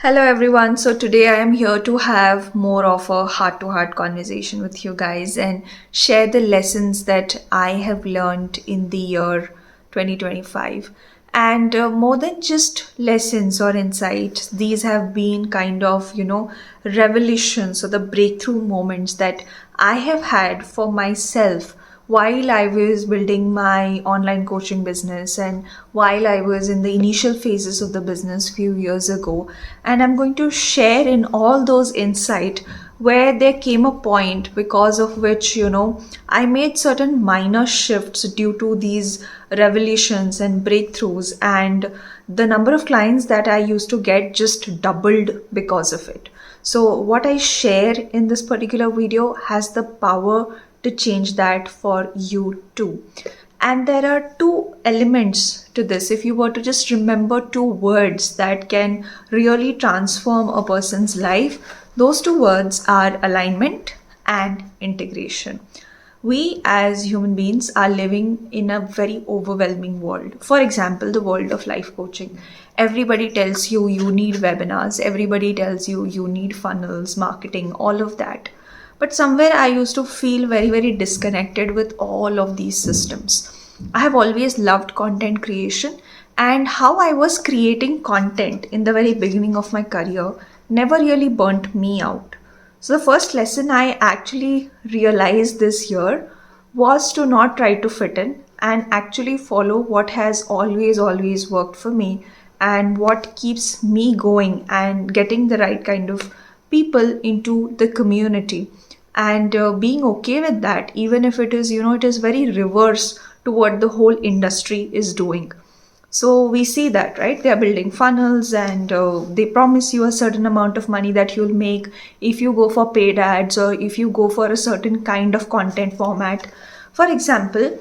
Hello everyone. So today I am here to have more of a heart-to-heart conversation with you guys and share the lessons that I have learned in the year 2025. And more than just lessons or insights, these have been kind of, revelations or the breakthrough moments that I have had for myself while I was building my online coaching business and while I was in the initial phases of the business few years ago. And I'm going to share in all those insight where there came a point because of which, I made certain minor shifts due to these revelations and breakthroughs, and the number of clients that I used to get just doubled because of it. So what I share in this particular video has the power to change that for you too. And there are two elements to this. If you were to just remember two words that can really transform a person's life, those two words are alignment and integration. We as human beings are living in a very overwhelming world. For example, the world of life coaching. Everybody tells you you need webinars, everybody tells you you need funnels, marketing, all of that. But somewhere I used to feel very, very disconnected with all of these systems. I have always loved content creation, and how I was creating content in the very beginning of my career never really burnt me out. So, the first lesson I actually realized this year was to not try to fit in and actually follow what has always worked for me and what keeps me going and getting the right kind of people into the community, and being okay with that, even if it is, it is very reverse to what the whole industry is doing. So we see that, right? They are building funnels, and they promise you a certain amount of money that you'll make if you go for paid ads or if you go for a certain kind of content format. For example,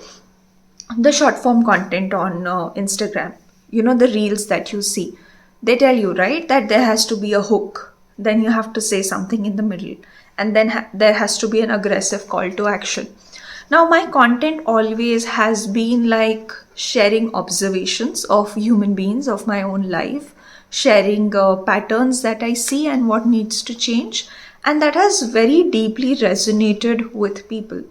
the short form content on Instagram, the reels that you see, they tell you, right, that there has to be a hook, then you have to say something in the middle, and then there has to be an aggressive call to action. Now, my content always has been like sharing observations of human beings, of my own life, sharing patterns that I see and what needs to change. And that has very deeply resonated with people.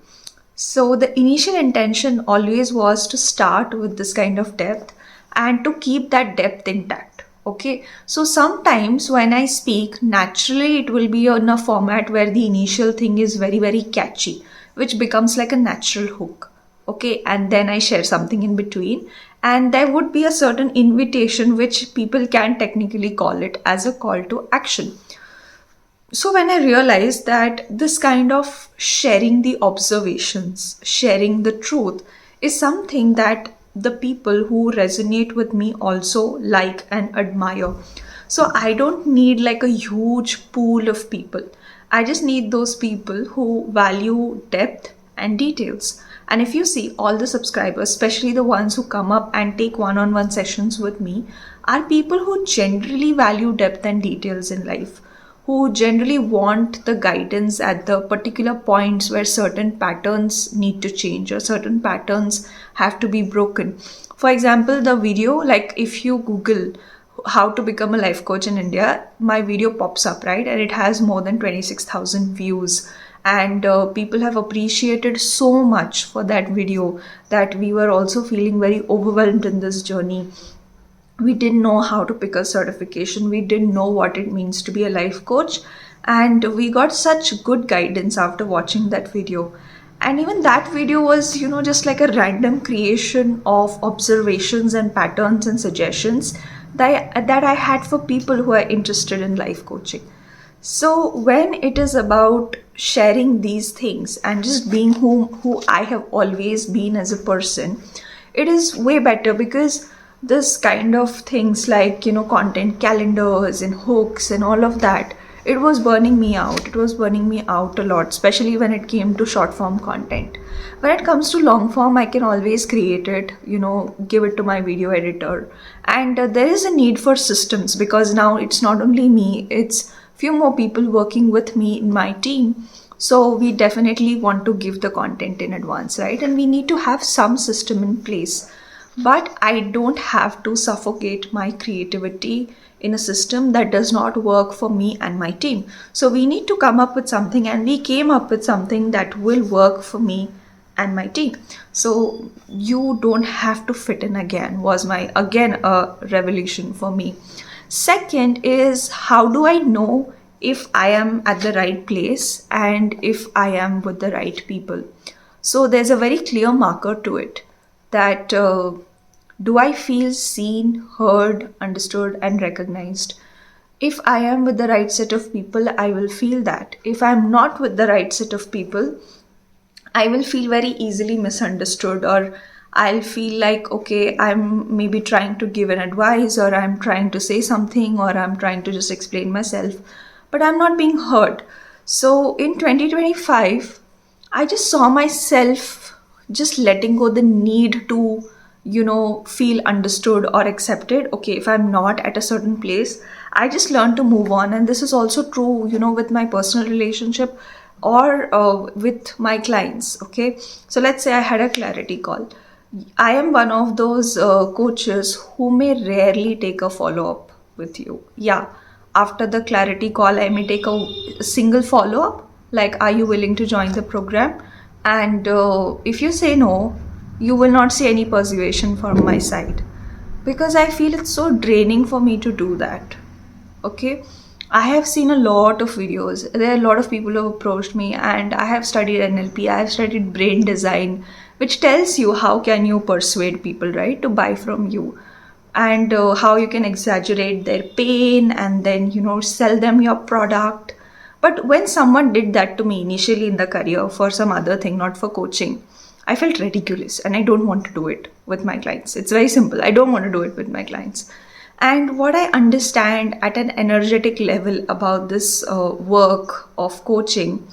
So, the initial intention always was to start with this kind of depth and to keep that depth intact. Okay, so sometimes when I speak, naturally it will be in a format where the initial thing is very, very catchy, which becomes like a natural hook. Okay, and then I share something in between, and there would be a certain invitation, which people can technically call it as a call to action. So when I realized that this kind of sharing the observations, sharing the truth is something that the people who resonate with me also like and admire. So I don't need like a huge pool of people. I just need those people who value depth and details. And if you see, all the subscribers, especially the ones who come up and take one-on-one sessions with me, are people who generally value depth and details in life, who generally want the guidance at the particular points where certain patterns need to change or certain patterns have to be broken. For example, the video, like if you Google how to become a life coach in India, my video pops up, right? And it has more than 26,000 views. And people have appreciated so much for that video that we were also feeling very overwhelmed in this journey. We didn't know how to pick a certification. We didn't know what it means to be a life coach. And we got such good guidance after watching that video. And even that video was, just like a random creation of observations and patterns and suggestions that I had for people who are interested in life coaching. So when it is about sharing these things and just being who I have always been as a person, it is way better, because this kind of things like, content calendars and hooks and all of that, it was burning me out. It was burning me out a lot, especially when it came to short form content. When it comes to long form, I can always create it, give it to my video editor. And there is a need for systems, because now it's not only me, it's few more people working with me in my team. So we definitely want to give the content in advance, right? And we need to have some system in place. But I don't have to suffocate my creativity in a system that does not work for me and my team. So we need to come up with something, and we came up with something that will work for me and my team. So you don't have to fit in again was my again a revolution for me. Second is, how do I know if I am at the right place and if I am with the right people? So there's a very clear marker to it, that do I feel seen, heard, understood, and recognized? If I am with the right set of people, I will feel that. If I'm not with the right set of people, I will feel very easily misunderstood, or I'll feel like, okay, I'm maybe trying to give an advice, or I'm trying to say something, or I'm trying to just explain myself, but I'm not being heard. So in 2025, I just saw myself just letting go the need to, feel understood or accepted. Okay, if I'm not at a certain place, I just learned to move on. And this is also true, with my personal relationship or with my clients. Okay, so let's say I had a clarity call. I am one of those coaches who may rarely take a follow up with you. Yeah, after the clarity call, I may take a single follow up, like, are you willing to join the program? And if you say no, you will not see any persuasion from my side, because I feel it's so draining for me to do that. Okay, I have seen a lot of videos. There are a lot of people who have approached me, and I have studied NLP, I have studied brain design, which tells you how can you persuade people, right, to buy from you, and how you can exaggerate their pain and then sell them your product. But when someone did that to me initially in the career for some other thing, not for coaching, I felt ridiculous, and I don't want to do it with my clients. It's very simple. I don't want to do it with my clients. And what I understand at an energetic level about this work of coaching,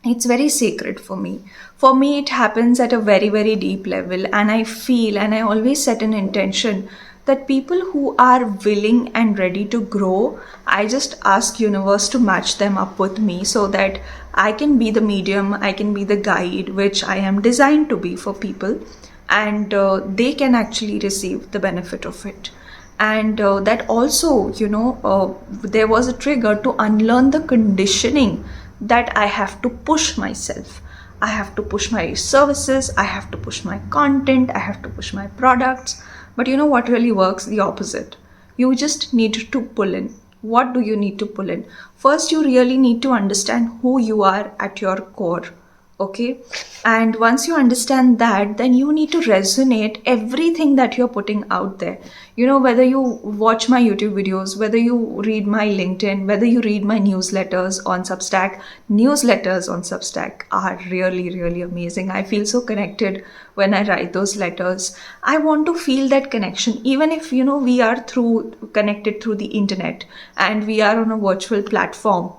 it's very sacred for me. For me, it happens at a very, very deep level. And I feel, and I always set an intention that people who are willing and ready to grow, I just ask universe to match them up with me, so that I can be the medium, I can be the guide, which I am designed to be for people, and they can actually receive the benefit of it. And that also, there was a trigger to unlearn the conditioning that I have to push myself, I have to push my services, I have to push my content, I have to push my products. But you know what really works? The opposite. You just need to pull in. What do you need to pull in? First, you really need to understand who you are at your core. Okay, and once you understand that, then you need to resonate everything that you're putting out there. Whether you watch my YouTube videos, whether you read my LinkedIn, whether you read my newsletters on Substack are really, really amazing. I feel so connected when I write those letters. I want to feel that connection, even if we are connected through the internet and we are on a virtual platform.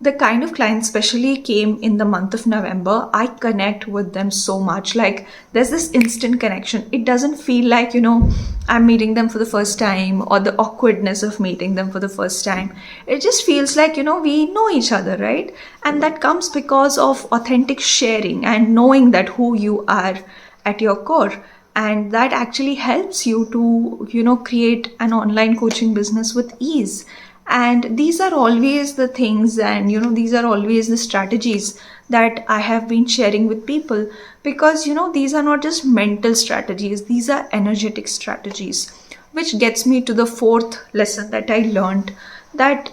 The kind of clients especially came in the month of November, I connect with them so much. Like, there's this instant connection. It doesn't feel like, I'm meeting them for the first time, or the awkwardness of meeting them for the first time. It just feels like, we know each other, right? And that comes because of authentic sharing and knowing that who you are at your core. And that actually helps you to, create an online coaching business with ease. And these are always the things, and these are always the strategies that I have been sharing with people, because these are not just mental strategies, these are energetic strategies. Which gets me to the fourth lesson that I learned, that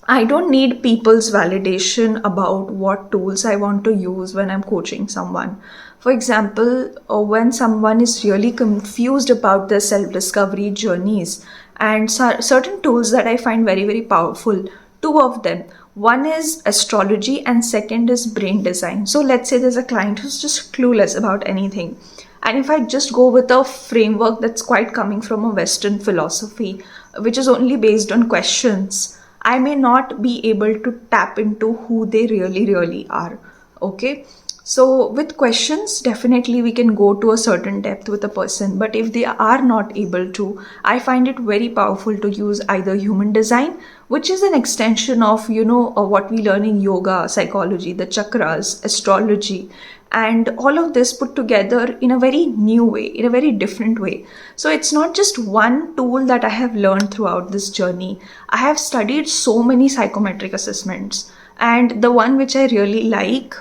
I don't need people's validation about what tools I want to use when I'm coaching someone. For example, when someone is really confused about their self-discovery journeys, and certain tools that I find very, very powerful, two of them. One is astrology and second is brain design. So let's say there's a client who's just clueless about anything. And if I just go with a framework that's quite coming from a Western philosophy, which is only based on questions, I may not be able to tap into who they really, really are. Okay. So with questions, definitely we can go to a certain depth with a person, but if they are not able to, I find it very powerful to use either human design, which is an extension of, what we learn in yoga, psychology, the chakras, astrology, and all of this put together in a very new way, in a very different way. So it's not just one tool that I have learned throughout this journey. I have studied so many psychometric assessments, and the one which I really like,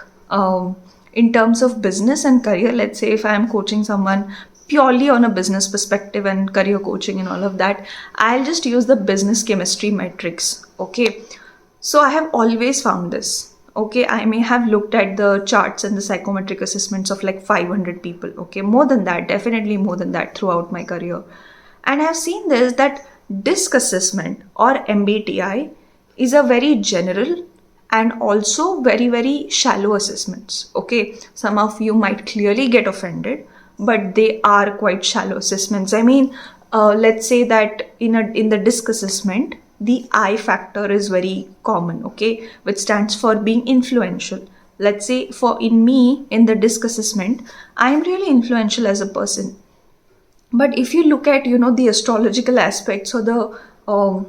in terms of business and career, let's say if I am coaching someone purely on a business perspective and career coaching and all of that, I'll just use the business chemistry metrics. Okay, so I have always found this. Okay, I may have looked at the charts and the psychometric assessments of like 500 people. Okay, more than that, definitely more than that throughout my career. And I've seen this, that DISC assessment or MBTI is a very general and also very, very shallow assessments. Okay, some of you might clearly get offended, but they are quite shallow assessments. I mean, let's say that in the DISC assessment, the I factor is very common, okay, which stands for being influential. Let's say for in me in the DISC assessment, I am really influential as a person. But if you look at the astrological aspects or the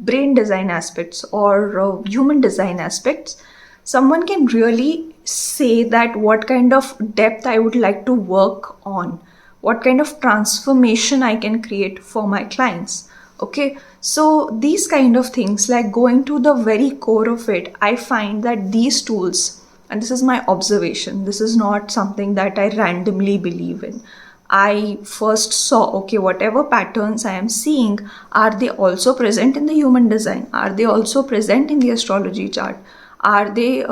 brain design aspects or human design aspects, someone can really say that what kind of depth I would like to work on, what kind of transformation I can create for my clients. Okay, so these kind of things, like going to the very core of it, I find that these tools, and this is my observation, this is not something that I randomly believe in. I first saw, okay, whatever patterns I am seeing, are they also present in the human design? Are they also present in the astrology chart? Are they,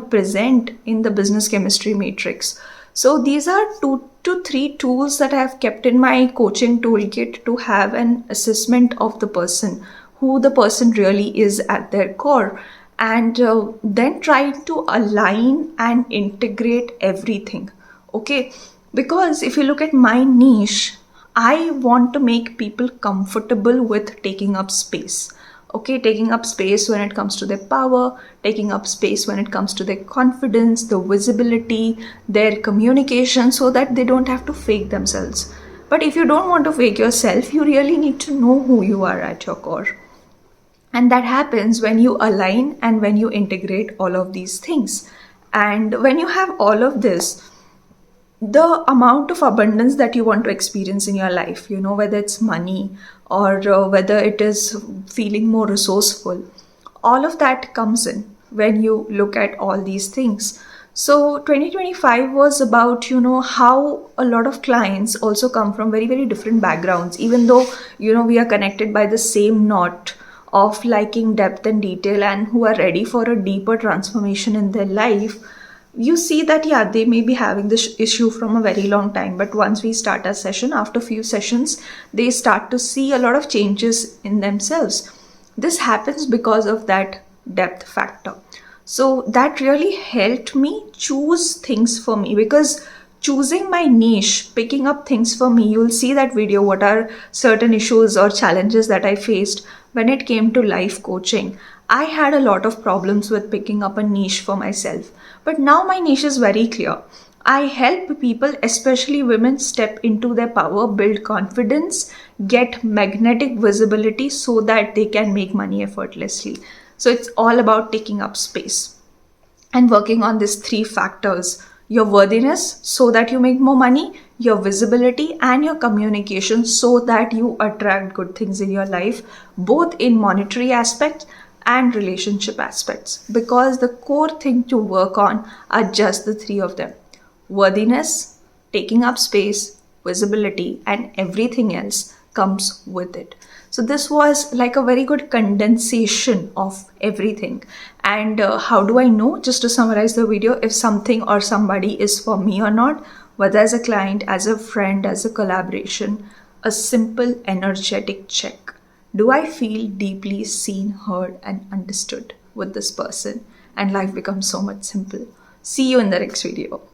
present in the business chemistry matrix? So these are 2 to 3 tools that I have kept in my coaching toolkit to have an assessment of the person, who the person really is at their core, and then try to align and integrate everything. Okay, because if you look at my niche, I want to make people comfortable with taking up space. Okay, taking up space when it comes to their power, taking up space when it comes to their confidence, the visibility, their communication, so that they don't have to fake themselves. But if you don't want to fake yourself, you really need to know who you are at your core. And that happens when you align and when you integrate all of these things. And when you have all of this, the amount of abundance that you want to experience in your life, whether it's money or whether it is feeling more resourceful, all of that comes in when you look at all these things. So 2025 was about, how a lot of clients also come from very, very different backgrounds, even though, we are connected by the same knot of liking depth and detail and who are ready for a deeper transformation in their life. You see that, yeah, they may be having this issue from a very long time, but once we start a session, after few sessions, they start to see a lot of changes in themselves. This happens because of that depth factor. So that really helped me choose things for me, because choosing my niche, picking up things for me, you'll see that video, what are certain issues or challenges that I faced when it came to life coaching. I had a lot of problems with picking up a niche for myself, but now my niche is very clear. I help people, especially women, step into their power, build confidence, get magnetic visibility so that they can make money effortlessly. So it's all about taking up space and working on these 3 factors: your worthiness, so that you make more money, your visibility, and your communication, so that you attract good things in your life, both in monetary aspects and relationship aspects. Because the core thing to work on are just the 3 of them: worthiness, taking up space, visibility, and everything else comes with it. So this was like a very good condensation of everything. And how do I know, just to summarize the video, if something or somebody is for me or not, whether as a client, as a friend, as a collaboration? A simple energetic check. Do I feel deeply seen, heard, and understood with this person? And life becomes so much simple. See you in the next video.